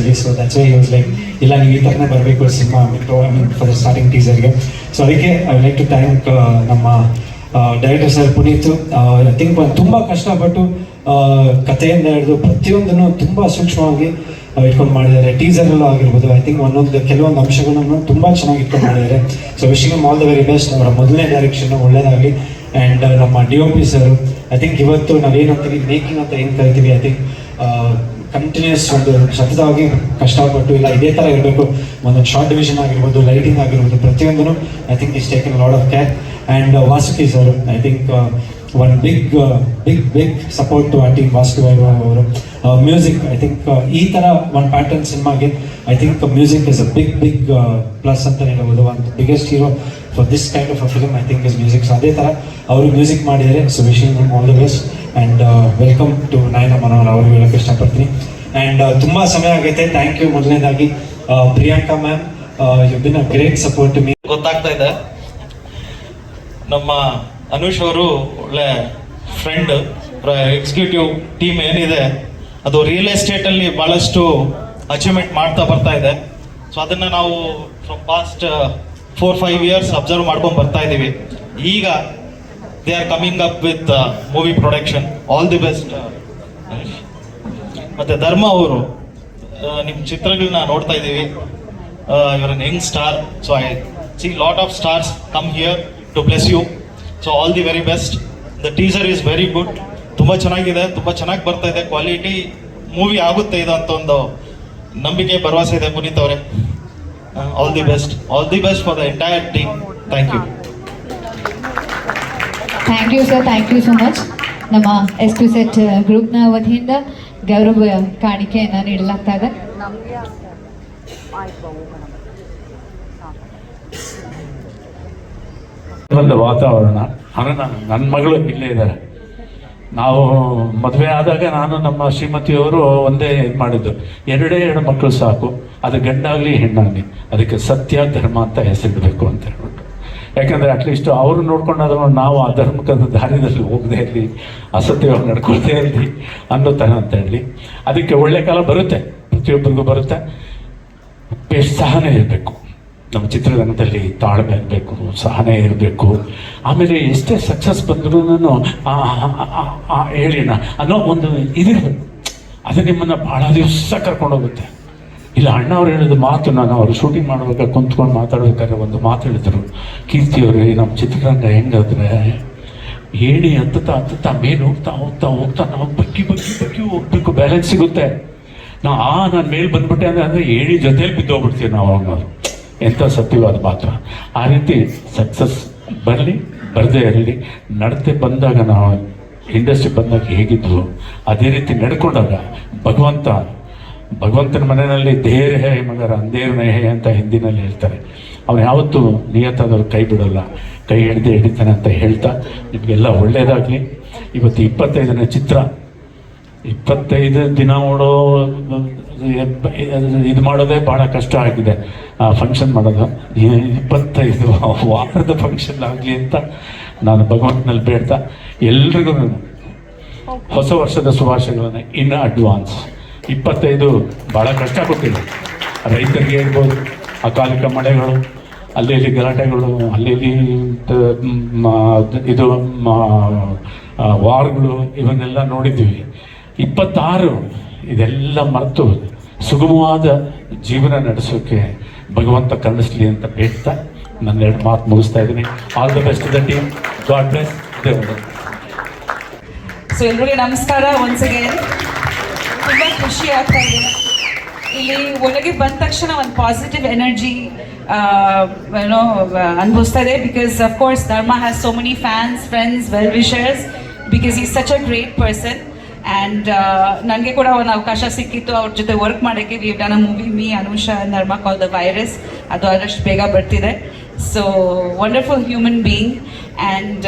ಅಲ್ಲಿ. So that's why was like ಇಲ್ಲ ನೀವು ಈ ಥರನೇ ಬರಬೇಕು ಸಿನಿಮಾ ಫಾರ್ ದ ಸ್ಟಾರ್ಟಿಂಗ್ ಟೀಸರ್ಗೆ. ಸೊ ಅದಕ್ಕೆ ಐ ಲೈಕ್ ಟು ಥ್ಯಾಂಕ್ ನಮ್ಮ director sir Puneeth. I think ತುಂಬ ಕಷ್ಟಪಟ್ಟು ಕಥೆಯಿಂದ ಹಿಡಿದು ಪ್ರತಿಯೊಂದನ್ನು ತುಂಬ ಸೂಕ್ಷ್ಮವಾಗಿ ಇಟ್ಕೊಂಡು ಮಾಡಿದ್ದಾರೆ. ಟೀಸರಲ್ಲೂ ಆಗಿರ್ಬೋದು, ಐ ಥಿಂಕ್ ಕೆಲವೊಂದು ಅಂಶಗಳನ್ನು ತುಂಬ ಚೆನ್ನಾಗಿ ಇಟ್ಕೊಂಡು ಮಾಡಿದ್ದಾರೆ. So wishing all the very best. ಅವರ ಮೊದಲನೇ ಡೈರೆಕ್ಷನ್ ಒಳ್ಳೇದಾಗಲಿ. ಆ್ಯಂಡ್ ನಮ್ಮ DOP ಸರ್, ಐ ಥಿಂಕ್ ಇವತ್ತು ನಾವೇನಂತೀವಿ ಮೇಕಿಂಗ್ ಅಂತ ಏನು ಕರಿತೀವಿ, ಐ ಥಿಂಕ್ ಕಂಟಿನ್ಯೂಸ್ ಒಂದು ಸತತವಾಗಿ ಕಷ್ಟಪಟ್ಟು ಇಲ್ಲ ಇದೇ ಥರ ಇರಬೇಕು. ಒಂದೊಂದು ಶಾರ್ಟ್ ಡಿವಿಷನ್ ಆಗಿರ್ಬೋದು, ಲೈಟಿಂಗ್ ಆಗಿರ್ಬೋದು, ಪ್ರತಿಯೊಂದೂ I think is taken lot of care. And Vasuki sir, I think one big support to our team, Vasu ಅವರು. ಮ್ಯೂಸಿಕ್, ಐ ಥಿಂಕ್ ಈ ಥರ ಒಂದು ಪ್ಯಾಟರ್ನ್ ಸಿನಿಮಾಗೆ I think music is a big plus ಅಂತ ಹೇಳ್ಬೋದು. ಒಂದು biggest hero for this kind of a film I think is music. So ಅದೇ ಥರ ಅವರು ಮ್ಯೂಸಿಕ್ ಮಾಡಿದ್ದಾರೆ. So wishing him all the best and welcome to ನಯನ ಮನೋಹರ್ ಅವರು ಹೇಳೋಕ್ಕೆ ಇಷ್ಟಪಡ್ತೀನಿ. ಆ್ಯಂಡ್ ತುಂಬ ಸಮಯ ಆಗೈತೆ. ಥ್ಯಾಂಕ್ ಯು ಮೊದಲನೇದಾಗಿ Priyanka ma'am, you been a great support to me. ಗೊತ್ತಾಗ್ತಾ ಇದೆ ನಮ್ಮ ಅನುಷ್ ಅವರು ಒಳ್ಳೆ ಫ್ರೆಂಡ್. ಎಕ್ಸಿಕ್ಯೂಟಿವ್ ಟೀಮ್ ಏನಿದೆ ಅದು ರಿಯಲ್ ಎಸ್ಟೇಟಲ್ಲಿ ಭಾಳಷ್ಟು ಅಚೀವ್ಮೆಂಟ್ ಮಾಡ್ತಾ ಬರ್ತಾ ಇದೆ. ಸೊ ಅದನ್ನು ನಾವು ಫ್ರಮ್ ಪಾಸ್ಟ್ 4-5 ಇಯರ್ಸ್ ಅಬ್ಸರ್ವ್ ಮಾಡ್ಕೊಂಡು ಬರ್ತಾ ಇದ್ದೀವಿ. ಈಗ they are coming up with movie production. All the best. ಮತ್ತು ಧರ್ಮ ಅವರು ನಿಮ್ಮ ಚಿತ್ರಗಳನ್ನ ನೋಡ್ತಾ ಇದ್ದೀವಿ. Your an young star. So I see lot of stars come here to bless you. So all the very best. The teaser is very good. ತುಂಬ ಚೆನ್ನಾಗಿದೆ, ತುಂಬ ಚೆನ್ನಾಗಿ ಬರ್ತಾ ಇದೆ. ಕ್ವಾಲಿಟಿ ಮೂವಿ ಆಗುತ್ತೆ ಇದು ಅಂತ ಒಂದು ನಂಬಿಕೆ, ಭರವಸೆ ಇದೆ ಪುನೀತ್ ಅವರೇ. All the best for the entire team. Thank you. Thank you sir, thank you so much. ನಮ್ಮ SQ ಸೆಟ್ ಗ್ರೂಪ್ನ ವತಿಯಿಂದ ಗೌರವ ಕಾಣಿಕೆಯನ್ನು ನೀಡಲಾಗ್ತಾ ಇದೆ. ಒಂದು ವಾತಾವರಣ. ನನ್ನ ಮಗಳು ಇಲ್ಲೇ ಇದ್ದಾರೆ. ನಾವು ಮದುವೆ ಆದಾಗ ನಾನು ನಮ್ಮ ಶ್ರೀಮತಿಯವರು ಒಂದೇ ಇದು ಮಾಡಿದ್ದು, ಎರಡೇ ಮಕ್ಕಳು ಸಾಕು, ಅದು ಗಂಡಾಗಲಿ ಹೆಣ್ಣಾಗಲಿ, ಅದಕ್ಕೆ ಸತ್ಯ ಧರ್ಮ ಅಂತ ಹೆಸರಿಡಬೇಕು ಅಂತ ಹೇಳ್ಬಿಟ್ಟು. ಯಾಕಂದರೆ ಅಟ್ಲೀಸ್ಟ್ ಅವರು ನೋಡ್ಕೊಂಡಾದ್ರೂ ನಾವು ಆ ಧರ್ಮಕ್ಕದ ದಾರಿಯಲ್ಲಿ ಹೋಗದೆ ಇರಲಿ, ಅಸತ್ಯವಾಗಿ ನಡ್ಕೊಳ್ತೇ ಇರಲಿ ಅನ್ನೋ ಥರ ಅಂತ ಹೇಳಿ. ಅದಕ್ಕೆ ಒಳ್ಳೆ ಕಾಲ ಬರುತ್ತೆ, ಪ್ರತಿಯೊಬ್ಬರಿಗೂ ಬರುತ್ತೆ. ಸಹನೆ ಇರಬೇಕು ನಮ್ಮ ಚಿತ್ರರಂಗದಲ್ಲಿ. ತಾಳ್ಮೆ ಇರಬೇಕು, ಸಹನೆ ಇರಬೇಕು. ಆಮೇಲೆ ಎಷ್ಟೇ ಸಕ್ಸಸ್ ಬಂದ್ರೂ ಹೇಳಿಣ ಅನ್ನೋ ಒಂದು ಇದಿರಬೇಕು. ಅದು ನಿಮ್ಮನ್ನು ಭಾಳ ದಿವಸ ಕರ್ಕೊಂಡೋಗುತ್ತೆ. ಇಲ್ಲ ಅಣ್ಣ ಅವ್ರು ಹೇಳಿದ ಮಾತು, ನಾನು ಅವರು ಶೂಟಿಂಗ್ ಮಾಡುವಾಗ ಕುಂತ್ಕೊಂಡು ಮಾತಾಡ್ಬೇಕಾದ್ರೆ ಒಂದು ಮಾತು ಹೇಳಿದ್ರು, ಕೀರ್ತಿಯವ್ರೆ ನಮ್ಮ ಚಿತ್ರರಂಗ ಹೆಂಗಾದ್ರೆ ಏಣಿ ಹತ್ತುತ್ತಾ ಮೇಲೆ ಹೋಗ್ತಾ ನಾವು ಬಗ್ಗಿ ಹೋಗ್ಬೇಕು, ಬ್ಯಾಲೆನ್ಸ್ ಸಿಗುತ್ತೆ. ನಾನು ಮೇಲೆ ಬಂದ್ಬಿಟ್ಟೆ ಅಂದರೆ ಏಣಿ ಜೊತೆಲಿ ಬಿದ್ದೋಗ್ಬಿಡ್ತೀವಿ ನಾವು ಅನ್ನೋರು. ಎಂಥ ಸತ್ಯವಾದ ಮಾತು. ಆ ರೀತಿ ಸಕ್ಸಸ್ ಬರಲಿ, ಬರದೇ ಇರಲಿ, ನಡತೆ ಬಂದಾಗ ನಾವು ಇಂಡಸ್ಟ್ರಿ ಬಂದಾಗ ಹೇಗಿದ್ವು ಅದೇ ರೀತಿ ನಡ್ಕೊಂಡಾಗ ಭಗವಂತನ ಮನೆಯಲ್ಲಿ ದೇರ್ ಹೇ ಮಗರ ಅಂದೇರ್ ಹೇ ಅಂತ ಹಿಂದಿನಲ್ಲಿ ಹೇಳ್ತಾರೆ. ಅವನು ಯಾವತ್ತೂ ನಿಯತ್ತಾದವ್ರು ಕೈ ಬಿಡೋಲ್ಲ, ಕೈ ಹಿಡಿತಾನೆ ಅಂತ ಹೇಳ್ತಾ ನಿಮಗೆಲ್ಲ ಒಳ್ಳೆಯದಾಗಲಿ. ಇವತ್ತು 25ನೇ ಚಿತ್ರ, 25 ದಿನ ಓಡೋ ಇದು ಮಾಡೋದೇ ಭಾಳ ಕಷ್ಟ ಆಗಿದೆ. ಫಂಕ್ಷನ್ ಮಾಡೋದು 25 ವಾರದ ಫಂಕ್ಷನ್ ಆಗಲಿ ಅಂತ ನಾನು ಭಗವಂತನಲ್ಲಿ ಬೇಡ್ತಾ ಎಲ್ರಿಗೂ ಹೊಸ ವರ್ಷದ ಶುಭಾಶಯಗಳನ್ನು ಇನ್ ಅಡ್ವಾನ್ಸ್. 25 ಭಾಳ ಕಷ್ಟ ಕೊಟ್ಟಿದೆ ರೈತರಿಗೆ ಇರ್ಬೋದು. ಅಕಾಲಿಕ ಮಳೆಗಳು, ಅಲ್ಲಿ ಗಲಾಟೆಗಳು, ಅಲ್ಲಿ ಇದು ವಾರ್ಗಳು, ಇವನ್ನೆಲ್ಲ ನೋಡಿದ್ದೀವಿ. 26 ಇದೆಲ್ಲ ಮರೆತು ಸುಗಮವಾದ ಜೀವನ ನಡೆಸೋಕ್ಕೆ ಭಗವಂತ ಕಲಿಸಲಿ ಅಂತ ಬೇಡ್ತಾ ನನ್ನ 2 ಮಾತು ಮುಗಿಸ್ತಾ ಇದ್ದೀನಿ. All the best the team. God bless. So ಎಲ್ರಿಗೂ ನಮಸ್ಕಾರ. ಒನ್ಸ್ ಅಗೇನ್ ತುಂಬ ಖುಷಿ ಆಗ್ತಾ ಇದೆ. ಇಲ್ಲಿ ಒಳಗೆ ಬಂದ ತಕ್ಷಣ ಒಂದು ಪಾಸಿಟಿವ್ ಎನರ್ಜಿ ಏನೋ ಅನುಭವಿಸ್ತಾ ಇದೆ. Because of course Dharma has so many fans, friends, well wishers, because is such a great person. And ನನಗೆ ಕೂಡ ಒಂದು ಅವಕಾಶ ಸಿಕ್ಕಿತ್ತು ಅವ್ರ ಜೊತೆ ವರ್ಕ್ ಮಾಡೋಕ್ಕೆ. We done a movie, me, Anusha and Dharma, call the virus. ಅದು ಆದಷ್ಟು ಬೇಗ ಬರ್ತಿದೆ. So wonderful human being. And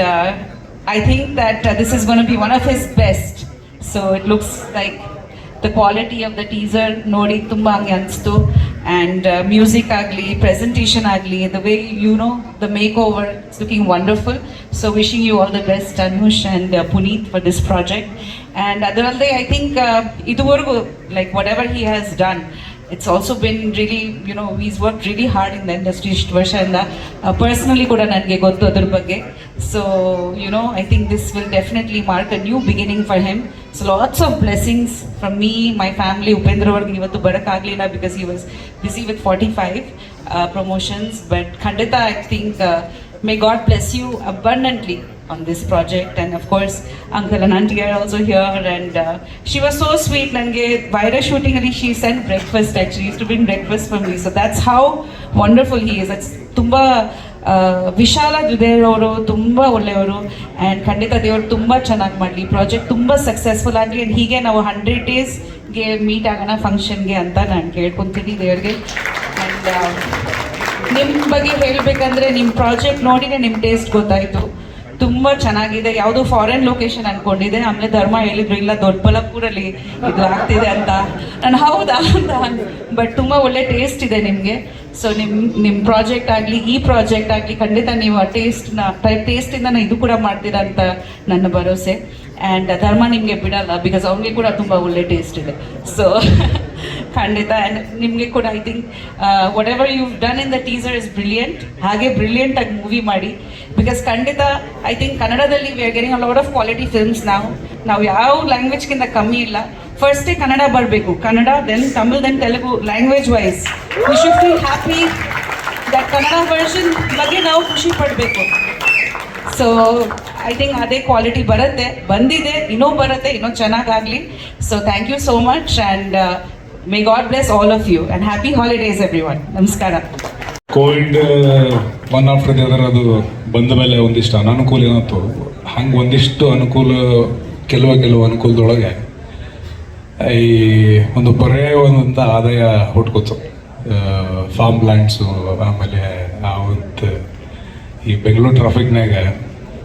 I think that this is gonna be one of his best. So it looks like the quality of the teaser ನೋಡಿ ತುಂಬ ಹಂಗೆ ಅನಿಸ್ತು. And music ಆಗಲಿ, presentation ಆಗಲಿ, the way the make over, it's looking wonderful. So wishing you all the best Anush and Puneeth for this project. And ಅದರಲ್ಲದೆ I think ಇದುವರೆಗೂ like whatever he has done, it's also been really, you know, he's worked really hard in the industry ಇಷ್ಟು ವರ್ಷದಿಂದ personally ಕೂಡ ನನಗೆ ಗೊತ್ತು ಅದ್ರ ಬಗ್ಗೆ. So you know I think this will definitely mark a new beginning for him. So lots of blessings from me, my family. Upendra ಅವ್ರಿಗೆ ಇವತ್ತು ಬರೋಕ್ಕಾಗಲಿಲ್ಲ because he was busy with 45 promotions. But ಖಂಡಿತ I think may God bless you abundantly on this project, and of course uncle and auntie are also here, and she was so sweet. Nange virus shooting alli she sent breakfast, actually used to bring breakfast for me. So that's how wonderful he is. That's tumba ವಿಶಾಲ ಹೃದಯವರು, ತುಂಬ ಒಳ್ಳೆಯವರು. And ಖಂಡಿತ ದೇವರು ತುಂಬ ಚೆನ್ನಾಗಿ ಮಾಡಲಿ, project ತುಂಬ successful ಆಗಲಿ. ಆ್ಯಂಡ್ ಹೀಗೆ ನಾವು 100 ಡೇಸ್ಗೆ ಮೀಟ್ ಆಗೋಣ ಫಂಕ್ಷನ್ಗೆ ಅಂತ ನಾನು ಕೇಳ್ಕೊತೀನಿ ದೇವ್ರಿಗೆ. ಆ್ಯಂಡ್ ನಿಮ್ಮ ಬಗ್ಗೆ ಹೇಳಬೇಕಂದ್ರೆ ನಿಮ್ಮ ಪ್ರಾಜೆಕ್ಟ್ ನೋಡಿನೇ ನಿಮ್ಮ ಟೇಸ್ಟ್ ಗೊತ್ತಾಯಿತು, ತುಂಬ ಚೆನ್ನಾಗಿದೆ. ಯಾವುದೋ ಫಾರಿನ್ ಲೊಕೇಶನ್ ಅಂದ್ಕೊಂಡಿದ್ದೆ, ಆಮೇಲೆ ಧರ್ಮ ಹೇಳಿದ್ರು ಇಲ್ಲ ದೊಡ್ಡಬಳ್ಳಾಪುರಲ್ಲಿ ಇದು ಆಗ್ತಿದೆ ಅಂತ. ನಾನು ಹೌದಾ ಅಂತ, ಬಟ್ ತುಂಬ ಒಳ್ಳೆ ಟೇಸ್ಟ್ ಇದೆ ನಿಮಗೆ. ಸೊ ನಿಮ್ಮ ಪ್ರಾಜೆಕ್ಟ್ ಆಗಲಿ ಈ ಪ್ರಾಜೆಕ್ಟ್ ಆಗಲಿ ಖಂಡಿತ ನೀವು ಆ ಟೇಸ್ಟಿಂದ ಇದು ಕೂಡ ಮಾಡ್ತೀರಾ ಅಂತ ನನ್ನ ಭರವಸೆ. ಆ್ಯಂಡ್ ಧರ್ಮ ನಿಮಗೆ ಬಿಡಲ್ಲ, ಬಿಕಾಸ್ ಅವ್ನಿಗೆ ಕೂಡ ತುಂಬ ಒಳ್ಳೆ ಟೇಸ್ಟ್ ಇದೆ. ಸೊ ಖಂಡಿತ. ಆ್ಯಂಡ್ ನಿಮಗೆ ಕೂಡ I think whatever you done in the teaser is brilliant. ಹಾಗೆ ಬ್ರಿಲಿಯಂಟಾಗಿ ಮೂವಿ ಮಾಡಿ, ಬಿಕಾಸ್ ಖಂಡಿತ ಐ ಥಿಂಕ್ ಕನ್ನಡದಲ್ಲಿ we are getting a lot of quality films. ನಾವು ಯಾವ ಲ್ಯಾಂಗ್ವೇಜ್ಗಿಂತ ಕಮ್ಮಿ ಇಲ್ಲ. ಫಸ್ಟೇ ಕನ್ನಡ ಬರಬೇಕು, Kannada then Tamil then Telugu. Language wise we should feel happy that Kannada version ಬಗ್ಗೆ ನಾವು ಖುಷಿ ಪಡಬೇಕು. ಸೊ ಐ ಥಿಂಕ್ ಅದೇ ಕ್ವಾಲಿಟಿ ಬರುತ್ತೆ, ಬಂದಿದೆ, ಇನ್ನೂ ಬರುತ್ತೆ, ಇನ್ನೂ ಚೆನ್ನಾಗಾಗಲಿ. So thank you so much, and may God bless all of you, and happy holidays everyone. ನಮಸ್ಕಾರ. Covid one after the other ಅದು ಬಂದ ಮೇಲೆ ಒಂದಿಷ್ಟು ಅನಾನುಕೂಲ ಏನಾಯ್ತು, ಹಂಗೆ ಒಂದಿಷ್ಟು ಅನುಕೂಲ, ಕೆಲವು ಅನುಕೂಲದೊಳಗೆ ಈ ಒಂದು ಪರ್ಯಾಯವಾದಂಥ ಆದಾಯ ಹುಟ್ಕೋತು. ಫಾರ್ಮ್ ಲ್ಯಾಂಡ್ಸು, ಆಮೇಲೆ ಅವತ್ತು ಈ ಬೆಂಗಳೂರು ಟ್ರಾಫಿಕ್ನಾಗ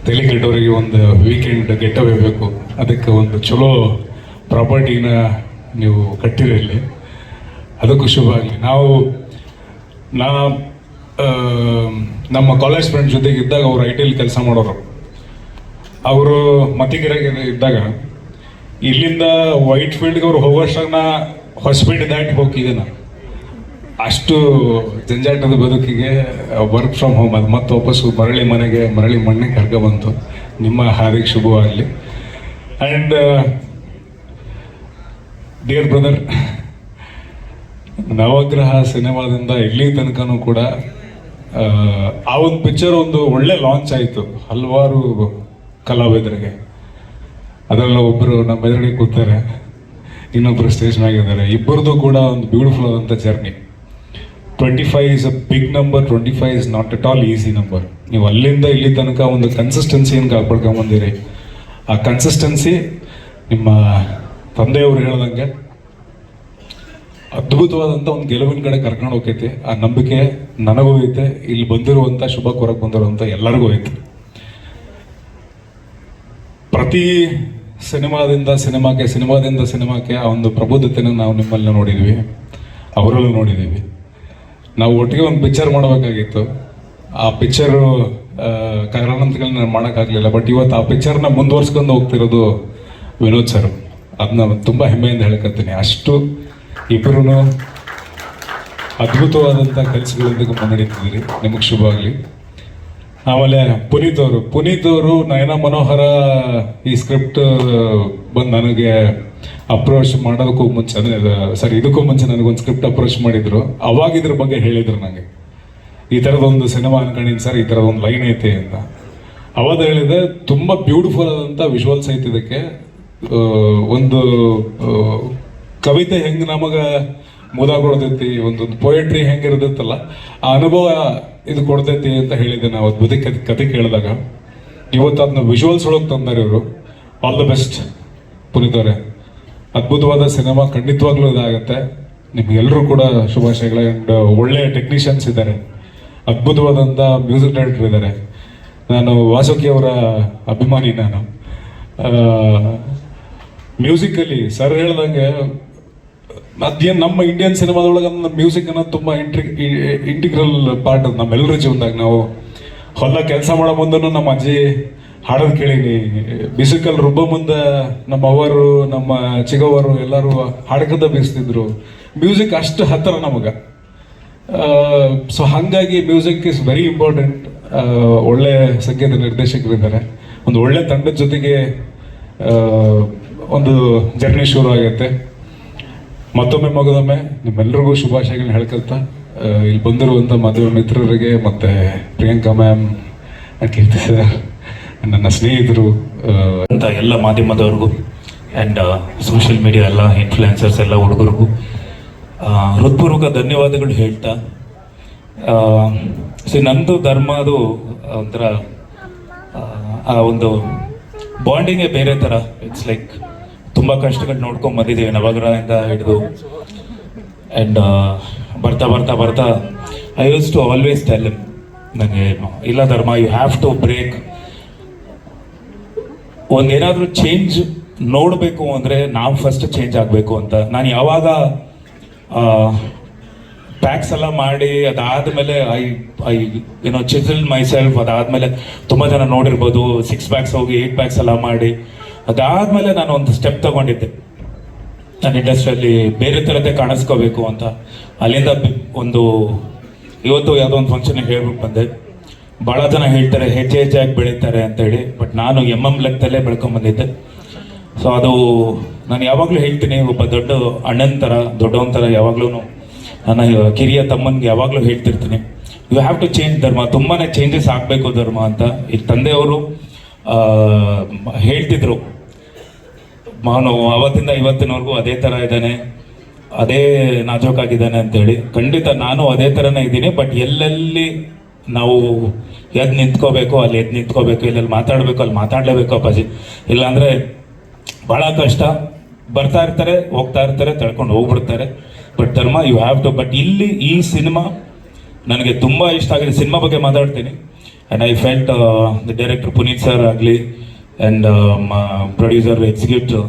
ತಲೆ ಕೆಟ್ಟವರಿಗೆ ಒಂದು ವೀಕೆಂಡ್ ಗೆಟ್ ಅವೇ ಬೇಕು, ಅದಕ್ಕೆ ಒಂದು ಚಲೋ ಪ್ರಾಪರ್ಟಿನ ನೀವು ಕಟ್ಟಿರಲ್ಲಿ, ಅದಕ್ಕೂ ಶುಭ ಆಗಲಿ. ನಮ್ಮ ಕಾಲೇಜ್ ಫ್ರೆಂಡ್ ಜೊತೆಗೆ ಇದ್ದಾಗ ಅವ್ರು IT ಕೆಲಸ ಮಾಡೋರು. ಅವರು ಮತಿಗಿರಾಗ ಇದ್ದಾಗ ಇಲ್ಲಿಂದ ವೈಟ್ ಫೀಲ್ಡ್ಗೆ ಅವ್ರು ಹೋಗೋಷ್ಟಾಗ ನಾ ಹೊಸಪೇಟೆ ದಾಟಿ ಹೋಗಿದ್ದೆ. ನಾನು ಅಷ್ಟು ಜಂಜಾಟದ ಬದುಕಿಗೆ ವರ್ಕ್ ಫ್ರಮ್ ಹೋಮ್ ಅದು ಮತ್ತೆ ವಾಪಸ್ಸು ಮರಳಿ ಮಣ್ಣಿಗೆ ಕರ್ಕೊಬಂತು. ನಿಮ್ಮ ಹಾದಿಗೆ ಶುಭವಾಗಲಿ. ಆ್ಯಂಡ್ ಡಿಯರ್ ಬ್ರದರ್, ನವಗ್ರಹ ಸಿನಿಮಾದಿಂದ ಇಲ್ಲಿ ತನಕನೂ ಕೂಡ ಆ ಒಂದು ಪಿಕ್ಚರ್ ಒಂದು ಒಳ್ಳೆ ಲಾಂಚ್ ಆಯಿತು ಹಲವಾರು ಕಲಾವಿದರಿಗೆ. ಅದರಲ್ಲಿ ಒಬ್ಬರು ನಮ್ಮ ಎದುರಿಗೆ ಕೂತಾರೆ, ಇನ್ನೊಬ್ಬರು ಸ್ಟೇಜ್ ಮ್ಯಾಗಿದ್ದಾರೆ. ಇಬ್ಬರದು ಕೂಡ ಒಂದು ಬ್ಯೂಟಿಫುಲ್ ಆದಂಥ journey. 25 is a big number. 25 is not at all easy number. ನೀವು ಅಲ್ಲಿಂದ ಇಲ್ಲಿ ತನಕ ಒಂದು ಕನ್ಸಿಸ್ಟೆನ್ಸಿಯನ್ನು ಕಾಪಾಡ್ಕೊಂಬಂದಿರಿ. ಆ ಕನ್ಸಿಸ್ಟೆನ್ಸಿ ನಿಮ್ಮ ತಂದೆಯವರು ಹೇಳ್ದಂಗೆ ಅದ್ಭುತವಾದಂಥ ಒಂದು ಗೆಲುವಿನ ಕಡೆ ಕರ್ಕೊಂಡು ಹೋಗೈತಿ. ಆ ನಂಬಿಕೆ ನನಗೂ ಐತೆ, ಇಲ್ಲಿ ಬಂದಿರುವಂಥ ಶುಭ ಕೋರಕ್ಕೆ ಬಂದಿರುವಂಥ ಎಲ್ಲರಿಗೂ ಐತೆ. ಪ್ರತಿ ಸಿನಿಮಾದಿಂದ ಸಿನಿಮಾಕ್ಕೆ ಆ ಒಂದು ಪ್ರಬುದ್ಧತೆನ ನಾವು ನಿಮ್ಮಲ್ಲಿ ನೋಡಿದ್ವಿ, ಅವರಲ್ಲೂ ನೋಡಿದ್ದೀವಿ. ನಾವು ಒಟ್ಟಿಗೆ ಒಂದು ಪಿಕ್ಚರ್ ಮಾಡಬೇಕಾಗಿತ್ತು. ಆ ಪಿಕ್ಚರು ಕಾರಣಾಂತರಗಳಲ್ಲಿ ನಾನು ಮಾಡೋಕ್ಕಾಗಲಿಲ್ಲ. ಬಟ್ ಇವತ್ತು ಆ ಪಿಕ್ಚರ್ನ ಮುಂದುವರ್ಸ್ಕೊಂಡು ಹೋಗ್ತಿರೋದು ವಿನೋದ್ ಸರ್. ಅದನ್ನ ತುಂಬ ಹೆಮ್ಮೆಯಿಂದ ಹೇಳ್ಕೊತೀನಿ. ಅಷ್ಟು ಇಬ್ಬರೂ ಅದ್ಭುತವಾದಂಥ ಕೆಲಸಗಳೊಂದಿಗೆ ಮುನ್ನಡೀತಿದ್ದೀರಿ. ನಿಮಗೆ ಶುಭ ಆಗಲಿ. ಆಮೇಲೆ ಪುನೀತ್ ಅವರು ನಯನ ಮನೋಹರ ಈ ಸ್ಕ್ರಿಪ್ಟ್ ಬಂದು ನನಗೆ ಅಪ್ರೋಚ್ ಮಾಡೋದಕ್ಕೂ ಮುಂಚೆ, ಅಂದರೆ ಇದಕ್ಕೂ ಮುಂಚೆ ನನಗೊಂದು ಸ್ಕ್ರಿಪ್ಟ್ ಅಪ್ರೋಚ್ ಮಾಡಿದ್ರು. ಅವಾಗ ಇದ್ರ ಬಗ್ಗೆ ಹೇಳಿದ್ರು ನನಗೆ, ಈ ಥರದೊಂದು ಸಿನಿಮಾ ಅನ್ಕೊಂಡಿನಿ ಸರ್, ಈ ಥರದೊಂದು ಲೈನ್ ಐತೆ ಅಂತ. ಅವಾಗ ಹೇಳಿದೆ, ತುಂಬ ಬ್ಯೂಟಿಫುಲ್ ಆದಂಥ ವಿಜುವಲ್ಸ್ ಐತೆ ಇದಕ್ಕೆ. ಒಂದು ಕವಿತೆ ಹೆಂಗೆ ನಮಗೆ ಮುದಾಗೊಳ್ತೈತಿ, ಒಂದೊಂದು ಪೊಯೆಟ್ರಿ ಹೆಂಗಿರ್ತೈತಲ್ಲ, ಆ ಅನುಭವ ಇದು ಕೊಡ್ತೈತಿ ಅಂತ ಹೇಳಿದ್ದೆ ನಾವು ಬದುಕಿ ಕತೆ ಕೇಳಿದಾಗ. ಇವತ್ತು ಅದನ್ನ ವಿಜುವಲ್ಸ್ ಒಳಗೆ ತಂದಾರೆ ಇವರು. ಆಲ್ ದ ಬೆಸ್ಟ್ ಪುನೀತ್ ಅವರೇ. ಅದ್ಭುತವಾದ ಸಿನಿಮಾ ಖಂಡಿತವಾಗ್ಲೂ ಇದಾಗುತ್ತೆ. ನಿಮ್ಗೆಲ್ಲರೂ ಕೂಡ ಶುಭಾಶಯಗಳು. ಆ್ಯಂಡ್ ಒಳ್ಳೆಯ ಟೆಕ್ನಿಷಿಯನ್ಸ್ ಇದ್ದಾರೆ, ಅದ್ಭುತವಾದಂಥ ಮ್ಯೂಸಿಕ್ ಡೈರೆಕ್ಟರ್ ಇದ್ದಾರೆ. ನಾನು ವಾಸುಕಿ ಅವರ ಅಭಿಮಾನಿ. ನಾನು ಮ್ಯೂಸಿಕಲ್ಲಿ ಸರ್ ಹೇಳ್ದಂಗೆ ಅದೇನು ನಮ್ಮ ಇಂಡಿಯನ್ ಸಿನಿಮಾದೊಳಗೆ ಮ್ಯೂಸಿಕ್ ಅನ್ನೋದು ತುಂಬ ಇಂಟಿಗ್ರಲ್ ಪಾರ್ಟ್ ಅದು ನಮ್ಮೆಲ್ಲರ ಜೀವನದಾಗ. ನಾವು ಹೊಲ ಕೆಲಸ ಮಾಡೋ ಮುಂದೂ ನಮ್ಮ ಅಜ್ಜಿ ಹಾಡೋದು ಕೇಳೀನಿ. ಬಿಸಿಕಲ್ ರುಬ್ಬ ಮುಂದೆ ನಮ್ಮ ಅವರು ನಮ್ಮ ಚಿಗವರು ಎಲ್ಲರೂ ಹಾಡ್ಕಂತ ಬೀಸ್ತಿದ್ರು. ಮ್ಯೂಸಿಕ್ ಅಷ್ಟು ಹತ್ತಿರ ನಮಗೆ. ಸೊ ಹಾಗಾಗಿ ಮ್ಯೂಸಿಕ್ ಇಸ್ ವೆರಿ ಇಂಪಾರ್ಟೆಂಟ್. ಒಳ್ಳೆ ಸಂಗೀತ ನಿರ್ದೇಶಕರಿದ್ದಾರೆ, ಒಂದು ಒಳ್ಳೆ ತಂಡದ ಜೊತೆಗೆ ಒಂದು ಜರ್ನಿ ಶುರು ಆಗುತ್ತೆ. ಮತ್ತೊಮ್ಮೆ ಮಗದೊಮ್ಮೆ ನಿಮ್ಮೆಲ್ಲರಿಗೂ ಶುಭಾಶಯಗಳನ್ನ ಹೇಳ್ಕೊಳ್ತಾ ಇಲ್ಲಿ ಬಂದಿರುವಂಥ ಮದುವೆ ಮಿತ್ರರಿಗೆ ಮತ್ತು ಪ್ರಿಯಾಂಕಾ ಮ್ಯಾಮ್, ಕೀರ್ತಿ ಸರ್, ನನ್ನ ಸ್ನೇಹಿತರು ಅಂತ ಎಲ್ಲ ಮಾಧ್ಯಮದವ್ರಿಗೂ ಆ್ಯಂಡ್ ಸೋಷಿಯಲ್ ಮೀಡಿಯಾ ಎಲ್ಲ ಇನ್ಫ್ಲುಯೆನ್ಸರ್ಸ್ ಎಲ್ಲ ಹುಡುಗರಿಗೂ ಹೃತ್ಪೂರ್ವಕ ಧನ್ಯವಾದಗಳು ಹೇಳ್ತಾ, ನಂದು ಧರ್ಮ ಅದು ಒಂಥರ ಆ ಒಂದು ಬಾಂಡಿಂಗೇ ಬೇರೆ ಥರ. ಇಟ್ಸ್ ಲೈಕ್ ತುಂಬ ಕಷ್ಟಗಳು ನೋಡ್ಕೊಂಡು ಬಂದಿದ್ದೀವಿ ನವಗ್ರಹದಿಂದ ಹಿಡಿದು. ಆ್ಯಂಡ್ ಬರ್ತಾ ಬರ್ತಾ ಬರ್ತಾ I use to always tell him, ನನಗೆ ಇಲ್ಲ Dharma, you have to break. ಒಂದೇನಾದರೂ ಚೇಂಜ್ ನೋಡಬೇಕು ಅಂದರೆ ನಾವು ಫಸ್ಟ್ ಚೇಂಜ್ ಆಗಬೇಕು ಅಂತ. ನಾನು ಯಾವಾಗ ಪ್ಯಾಕ್ಸ್ ಎಲ್ಲ ಮಾಡಿ ಅದಾದಮೇಲೆ ಐ ಏನೋ ಚಿಸಲ್ ಮೈ ಸೆಲ್ಫ್, ಅದಾದಮೇಲೆ ತುಂಬ ಜನ ನೋಡಿರ್ಬೋದು 6 ಪ್ಯಾಕ್ಸ್ ಹೋಗಿ 8 ಪ್ಯಾಕ್ಸ್ ಎಲ್ಲ ಮಾಡಿ, ಅದಾದಮೇಲೆ ನಾನು ಒಂದು ಸ್ಟೆಪ್ ತಗೊಂಡಿದ್ದೆ ನನ್ನ ಇಂಡಸ್ಟ್ರಿಯಲ್ಲಿ ಬೇರೆ ಥರದ್ದೇ ಕಾಣಿಸ್ಕೋಬೇಕು ಅಂತ. ಅಲ್ಲಿಂದ ಒಂದು ಇವತ್ತು ಯಾವುದೋ ಒಂದು ಫಂಕ್ಷನ್ಗೆ ಹೇಳ್ಬಿಟ್ಟು ಬಂದೆ. ಭಾಳ ಜನ ಹೇಳ್ತಾರೆ ಹೆಜ್ಜೆ ಹೆಜ್ಜೆಯಾಗಿ ಬೆಳೀತಾರೆ ಅಂತೇಳಿ, ಬಟ್ ನಾನು ಲೆಕ್ಕದಲ್ಲೇ ಬೆಳ್ಕೊಂಬಂದಿದ್ದೆ. ಸೊ ಅದು ನಾನು ಯಾವಾಗಲೂ ಹೇಳ್ತೀನಿ, ಒಬ್ಬ ದೊಡ್ಡ ಅಣ್ಣನ ಥರ, ದೊಡ್ಡವನ ಥರ ಯಾವಾಗಲೂ ನನ್ನ ಕಿರಿಯ ತಮ್ಮನಿಗೆ ಯಾವಾಗಲೂ ಹೇಳ್ತಿರ್ತೀನಿ, ಯು ಹ್ಯಾವ್ ಟು ಚೇಂಜ್ ಧರ್ಮ, ತುಂಬಾ ಚೇಂಜಸ್ ಆಗಬೇಕು ಧರ್ಮ ಅಂತ. ಈಗ ತಂದೆಯವರು ಹೇಳ್ತಿದ್ರು, ಅವನು ಅವತ್ತಿಂದ ಇವತ್ತಿನವರೆಗೂ ಅದೇ ಥರ ಇದ್ದಾನೆ, ಅದೇ ನಾಜೂಕಾಗಿದ್ದಾನೆ ಅಂತೇಳಿ. ಖಂಡಿತ ನಾನು ಅದೇ ಥರನೇ ಇದ್ದೀನಿ. ಬಟ್ ಎಲ್ಲೆಲ್ಲಿ ನಾವು ಎದ್ದು ನಿಂತ್ಕೋಬೇಕು ಅಲ್ಲಿ ಎದ್ದು ನಿಂತ್ಕೋಬೇಕು, ಎಲ್ಲೆಲ್ಲಿ ಮಾತಾಡಬೇಕು ಅಲ್ಲಿ ಮಾತಾಡಲೇಬೇಕು ಅಪ್ಪಾಜಿ. ಇಲ್ಲಾಂದರೆ ಭಾಳ ಕಷ್ಟ. ಬರ್ತಾ ಇರ್ತಾರೆ, ಹೋಗ್ತಾ ಇರ್ತಾರೆ, ತಳ್ಕೊಂಡು ಹೋಗ್ಬಿಡ್ತಾರೆ. ಬಟ್ ಧರ್ಮ ಯು ಹ್ಯಾವ್ ಟು. ಬಟ್ ಇಲ್ಲಿ ಈ ಸಿನಿಮಾ ನನಗೆ ತುಂಬ ಇಷ್ಟ ಆಗಿದೆ. ಸಿನಿಮಾ ಬಗ್ಗೆ ಮಾತಾಡ್ತೀನಿ. And I felt the director Puneeth sir ಆಗಲಿ and producer executive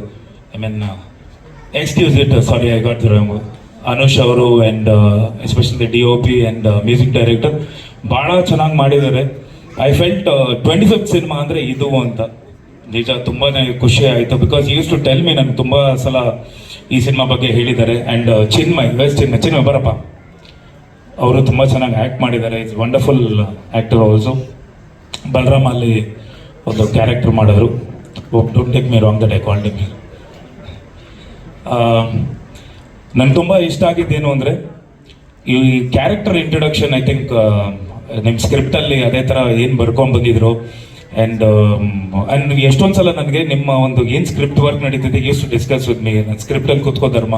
sorry I got Anush ಅವರು and especially the DOP and music director ಭಾಳ ಚೆನ್ನಾಗಿ ಮಾಡಿದ್ದಾರೆ. ಐ ಫೆಲ್ಟ್ 25th ಸಿನಿಮಾ ಅಂದರೆ ಇದು ಅಂತ. ನಿಜ ತುಂಬಾ ಖುಷಿ ಆಯಿತು. Because used to tell me, ನನಗೆ ತುಂಬ ಸಲ ಈ ಸಿನಿಮಾ ಬಗ್ಗೆ ಹೇಳಿದ್ದಾರೆ. ಆ್ಯಂಡ್ ಚಿನ್ಮಯ್ ಬರಪ್ಪ ಅವರು ತುಂಬ ಚೆನ್ನಾಗಿ ಆ್ಯಕ್ಟ್ ಮಾಡಿದ್ದಾರೆ. It's wonderful actor also. Balaram ಅಲ್ಲಿ ಒಂದು ಕ್ಯಾರೆಕ್ಟರ್ ಮಾಡಿದ್ರು. Don't take me wrong that I called him. ನನಗೆ ತುಂಬ ಇಷ್ಟ ಆಗಿದ್ದೇನು ಅಂದರೆ ಈ ಕ್ಯಾರೆಕ್ಟರ್ ಇಂಟ್ರೊಡಕ್ಷನ್. ಐ ಥಿಂಕ್ ನಿಮ್ಮ ಸ್ಕ್ರಿಪ್ಟಲ್ಲಿ ಅದೇ ಥರ ಏನು ಬರ್ಕೊಂಡು ಬಂದಿದ್ರು. ಆ್ಯಂಡ್ ಎಷ್ಟೊಂದು ಸಲ ನನಗೆ ನಿಮ್ಮ ಒಂದು ಏನು ಸ್ಕ್ರಿಪ್ಟ್ ವರ್ಕ್ ನಡೀತಿದೆ used to discuss with me. ನನ್ನ ಸ್ಕ್ರಿಪ್ಟಲ್ಲಿ ಕೂತ್ಕೋ ಧರ್ಮ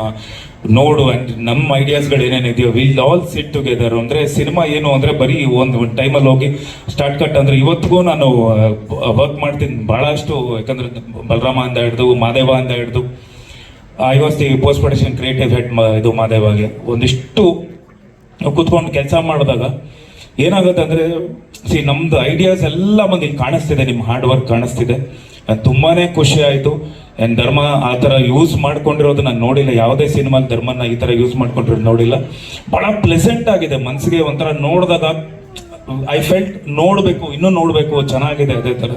ನೋಡು, ಆ್ಯಂಡ್ ನಮ್ಮ ಐಡಿಯಾಸ್ಗಳು ಏನೇನಿದೆಯೋ ವಿಲ್ ಆಲ್ ಸಿಟ್ ಟುಗೆದರ್. ಅಂದರೆ ಸಿನಿಮಾ ಏನು ಅಂದರೆ ಬರೀ ಒಂದು ಟೈಮಲ್ಲಿ ಹೋಗಿ ಸ್ಟಾರ್ಟ್ ಕಟ್ ಅಂದರೆ ಇವತ್ತಿಗೂ ನಾನು ವರ್ಕ್ ಮಾಡ್ತೀನಿ ಭಾಳಷ್ಟು. ಯಾಕಂದರೆ ಬಲರಾಮ ಅಂತ ಹಿಡ್ದು ಮಾದೇವ ಅಂತ ಹಿಡ್ದು I was the post production creative head ಇದು ಮಾದೇವಾಗೆ. ಒಂದಿಷ್ಟು ಕೂತ್ಕೊಂಡು ಕೆಲಸ ಮಾಡಿದಾಗ ಏನಾಗುತ್ತೆ ಅಂದರೆ ನಮ್ಮದು ಐಡಿಯಾಸ್ ಎಲ್ಲ ಬಂದು ಇಲ್ಲಿ ಕಾಣಿಸ್ತಿದೆ, ನಿಮ್ಮ ಹಾರ್ಡ್ ವರ್ಕ್ ಕಾಣಿಸ್ತಿದೆ. ತುಂಬಾ ಖುಷಿ ಆಯಿತು. ಆ್ಯಂಡ್ ಧರ್ಮ ಆ ಥರ ಯೂಸ್ ಮಾಡ್ಕೊಂಡಿರೋದು ನಾನು ನೋಡಿಲ್ಲ. ಯಾವುದೇ ಸಿನಿಮಾಲಿ ಧರ್ಮನ ಈ ಥರ ಯೂಸ್ ಮಾಡ್ಕೊಂಡಿರೋದು ನೋಡಿಲ್ಲ. ಭಾಳ ಪ್ಲೆಸೆಂಟ್ ಆಗಿದೆ ಮನಸ್ಸಿಗೆ. ಒಂಥರ ನೋಡಿದಾಗ ಐ ಫೆಲ್ಟ್ ನೋಡಬೇಕು, ಇನ್ನೂ ನೋಡಬೇಕು, ಚೆನ್ನಾಗಿದೆ ಅದೇ ಥರ.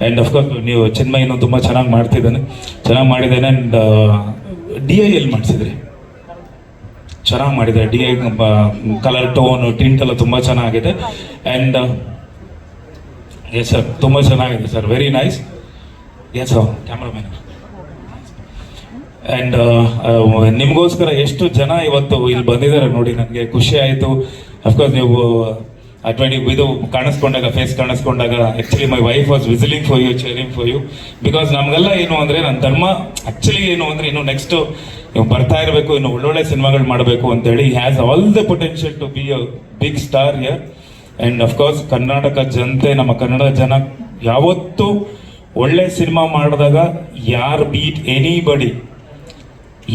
ಆ್ಯಂಡ್ ಅಫ್ಕೋರ್ಸ್ ನೀವು ಚಿನ್ಮಯ್ಯನೂ ತುಂಬ ಚೆನ್ನಾಗಿ ಮಾಡಿದ್ದೇನೆ. ಆ್ಯಂಡ್ DI ಎಲ್ಲಿ ಮಾಡಿಸಿದ್ರಿ, ಚೆನ್ನಾಗಿ ಮಾಡಿದ್ದಾರೆ. DI ಕಲರ್ ಟೋನು ಟಿಂಟ್ ಎಲ್ಲ ತುಂಬ ಚೆನ್ನಾಗಿದೆ. ಆ್ಯಂಡ್ ಎಸ್ ಸರ್ ತುಂಬ ಚೆನ್ನಾಗಿದೆ sir, very nice. Yes sir cameraman. And ನಿಮಗೋಸ್ಕರ ಎಷ್ಟು ಜನ ಇವತ್ತು ಇಲ್ಲಿ ಬಂದಿದ್ದಾರೆ ನೋಡಿ, ನನಗೆ ಖುಷಿ ಆಯಿತು. ಅಫ್ಕೋರ್ಸ್ ನೀವು ಇದು ಕಾಣಿಸ್ಕೊಂಡಾಗ, ಫೇಸ್ ಕಾಣಿಸ್ಕೊಂಡಾಗ actually my wife was whistling for you, cheering for you. Because ನಮಗೆಲ್ಲ ಏನು ಅಂದರೆ ನನ್ನ ಧರ್ಮ ಆ್ಯಕ್ಚುಲಿ ಏನು ಅಂದರೆ ಇನ್ನು ನೆಕ್ಸ್ಟ್ ನೀವು ಬರ್ತಾ ಇರಬೇಕು, ಇನ್ನು ಒಳ್ಳೊಳ್ಳೆ ಸಿನಿಮಾಗಳು ಮಾಡಬೇಕು ಅಂತೇಳಿ. Has all the potential to be a big star here. And of course Karnataka ಜನತೆ, ನಮ್ಮ ಕನ್ನಡ ಜನ ಯಾವತ್ತೂ ಒಳ್ಳೆ ಸಿನಿಮಾ ಮಾಡಿದಾಗ ಯಾರು ಬೀಟ್ ಎನಿಬಡಿ,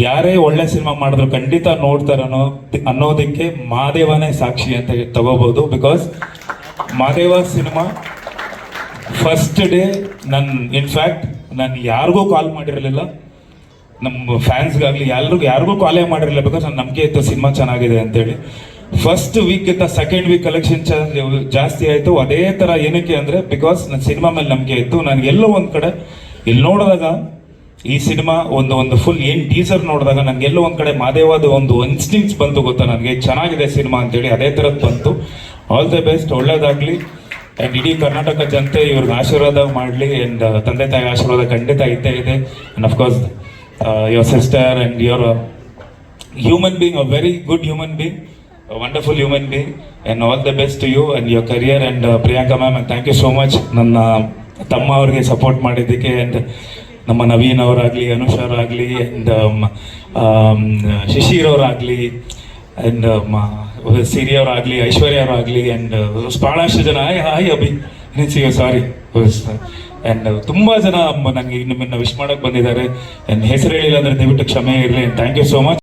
ಯಾರೇ ಒಳ್ಳೆ ಸಿನಿಮಾ ಮಾಡಿದ್ರು ಖಂಡಿತ ನೋಡ್ತಾರೆ ಅನ್ನೋದಕ್ಕೆ ಮಾದೇವನೇ ಸಾಕ್ಷಿ ಅಂತ ತಗೋಬೋದು. Because Madeva cinema first day in fact ನಾನು ಯಾರಿಗೂ ಕಾಲ್ ಮಾಡಿರಲಿಲ್ಲ, ನಮ್ಮ ಫ್ಯಾನ್ಸ್ಗಾಗಲಿ ಯಾರಿಗೂ ಕಾಲೇ ಮಾಡಿರಲಿಲ್ಲ. ಬಿಕಾಸ್ ನನ್ನ ನಂಬಿಕೆ ಇತ್ತು ಸಿನಿಮಾ ಚೆನ್ನಾಗಿದೆ ಅಂತೇಳಿ. ಫಸ್ಟ್ ವೀಕ್ಗಿಂತ ಸೆಕೆಂಡ್ ವೀಕ್ ಕಲೆಕ್ಷನ್ ಜಾಸ್ತಿ ಆಯಿತು. ಅದೇ ಥರ ಏನಕ್ಕೆ ಅಂದರೆ ಬಿಕಾಸ್ ನನ್ನ ಸಿನಿಮಾ ಮೇಲೆ ನಂಬಿಕೆ ಇತ್ತು. ನನಗೆ ಎಲ್ಲೋ ಒಂದು ಕಡೆ ಇಲ್ಲಿ ನೋಡಿದಾಗ ಈ ಸಿನಿಮಾ ಒಂದು ಫುಲ್ ಏನು ಟೀಸರ್ ನೋಡಿದಾಗ ನನಗೆಲ್ಲೋ ಒಂದು ಕಡೆ ಮಾದೇವಾದ ಒಂದು ಇನ್ಸ್ಟಿಂಕ್ಟ್ಸ್ ಬಂತು ಗೊತ್ತಾ ನನಗೆ, ಚೆನ್ನಾಗಿದೆ ಸಿನಿಮಾ ಅಂತೇಳಿ. ಅದೇ ಥರದ್ದು ಬಂತು. ಆಲ್ ದ ಬೆಸ್ಟ್, ಒಳ್ಳೇದಾಗಲಿ. ಆ್ಯಂಡ್ ಇಡೀ ಕರ್ನಾಟಕ ಜನತೆ ಇವ್ರಿಗೆ ಆಶೀರ್ವಾದ ಮಾಡಲಿ. ಆ್ಯಂಡ್ ತಂದೆ ತಾಯಿ ಆಶೀರ್ವಾದ ಖಂಡಿತ ಇದ್ದೇ ಇದೆ. And of course your sister and your human being, a very good human being, wonderful human being. And all the best to you and your career. And Priyanka ma'am, and thank you so much ನನ್ನ ತಮ್ಮ ಅವ್ರಿಗೆ support ಮಾಡಿದ್ದಕ್ಕೆ. And ನಮ್ಮ ನವೀನ್ ಅವರಾಗಲಿ, ಅನುಷ್ ಅವರಾಗಲಿ, and Shishir ಅವರಾಗಲಿ, and Siri ಅವರಾಗಲಿ, ಐಶ್ವರ್ಯ ಅವರಾಗಲಿ, ಆ್ಯಂಡ್ ಭಾಳಷ್ಟು ಜನ ಹಾಯ್ ಅಭಿ ಸಾರಿ ಆ್ಯಂಡ್ ತುಂಬ ಜನ ನನಗೆ ನಿಮ್ಮನ್ನು ವಿಶ್ ಮಾಡೋಕ್ಕೆ ಬಂದಿದ್ದಾರೆ. ಆ್ಯಂಡ್ ಹೆಸರು ಹೇಳಿಲ್ಲ ಅಂದರೆ ದಯವಿಟ್ಟು ಕ್ಷಮೆ ಇರಲಿ. And thank you so much.